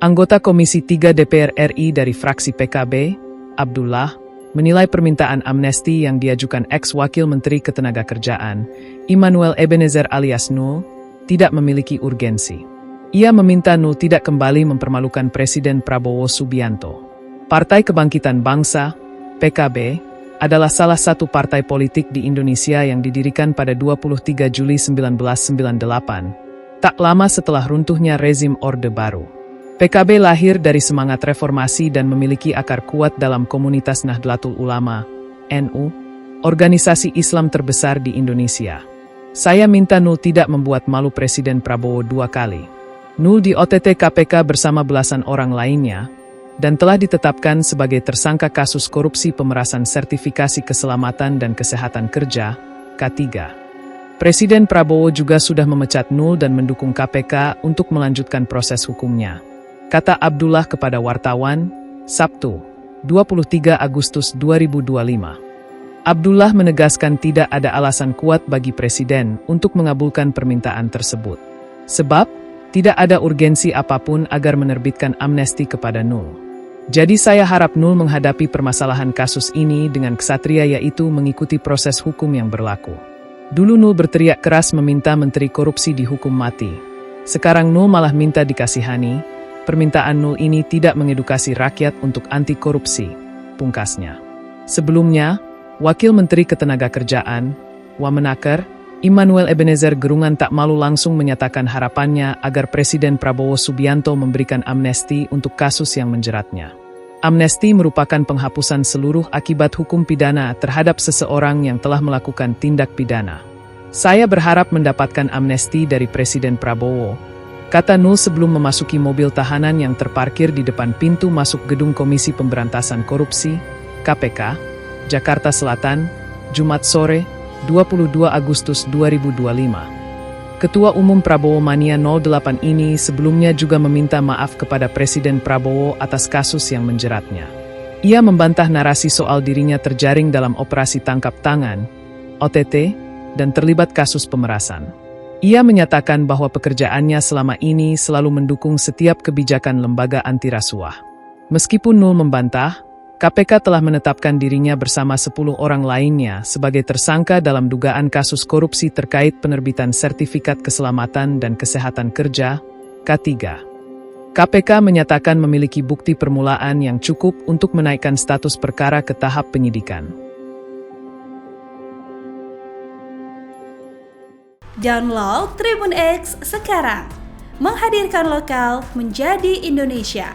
Anggota Komisi 3 DPR RI dari fraksi PKB, Abdullah, menilai permintaan amnesti yang diajukan ex-Wakil Menteri Ketenagakerjaan, Immanuel Ebenezer alias Nul, tidak memiliki urgensi. Ia meminta Nul tidak kembali mempermalukan Presiden Prabowo Subianto. Partai Kebangkitan Bangsa, PKB, adalah salah satu partai politik di Indonesia yang didirikan pada 23 Juli 1998, tak lama setelah runtuhnya rezim Orde Baru. PKB lahir dari semangat reformasi dan memiliki akar kuat dalam komunitas Nahdlatul Ulama, NU, organisasi Islam terbesar di Indonesia. Saya minta Nul tidak membuat malu Presiden Prabowo 2 kali. Nul di OTT KPK bersama belasan orang lainnya, dan telah ditetapkan sebagai tersangka kasus korupsi pemerasan sertifikasi keselamatan dan kesehatan kerja, K3. Presiden Prabowo juga sudah memecat Nul dan mendukung KPK untuk melanjutkan proses hukumnya, kata Abdullah kepada wartawan, Sabtu, 23 Agustus 2025. Abdullah menegaskan tidak ada alasan kuat bagi Presiden untuk mengabulkan permintaan tersebut. Sebab, tidak ada urgensi apapun agar menerbitkan amnesti kepada Nul. Jadi saya harap Nul menghadapi permasalahan kasus ini dengan ksatria, yaitu mengikuti proses hukum yang berlaku. Dulu Nul berteriak keras meminta menteri korupsi dihukum mati. Sekarang Nul malah minta dikasihani. Permintaan Nul ini tidak mengedukasi rakyat untuk anti korupsi, pungkasnya. Sebelumnya, Wakil Menteri Ketenagakerjaan, Wamenaker, Immanuel Ebenezer Gerungan tak malu langsung menyatakan harapannya agar Presiden Prabowo Subianto memberikan amnesti untuk kasus yang menjeratnya. Amnesti merupakan penghapusan seluruh akibat hukum pidana terhadap seseorang yang telah melakukan tindak pidana. Saya berharap mendapatkan amnesti dari Presiden Prabowo, kata Nul sebelum memasuki mobil tahanan yang terparkir di depan pintu masuk gedung Komisi Pemberantasan Korupsi, KPK, Jakarta Selatan, Jumat sore, 22 Agustus 2025. Ketua Umum Prabowo Mania 08 ini sebelumnya juga meminta maaf kepada Presiden Prabowo atas kasus yang menjeratnya. Ia membantah narasi soal dirinya terjaring dalam operasi tangkap tangan, OTT, dan terlibat kasus pemerasan. Ia menyatakan bahwa pekerjaannya selama ini selalu mendukung setiap kebijakan lembaga anti rasuah. Meskipun Nul membantah, KPK telah menetapkan dirinya bersama 10 orang lainnya sebagai tersangka dalam dugaan kasus korupsi terkait penerbitan sertifikat keselamatan dan kesehatan kerja, K3. KPK menyatakan memiliki bukti permulaan yang cukup untuk menaikkan status perkara ke tahap penyidikan. Download Tribun X sekarang, menghadirkan lokal menjadi Indonesia.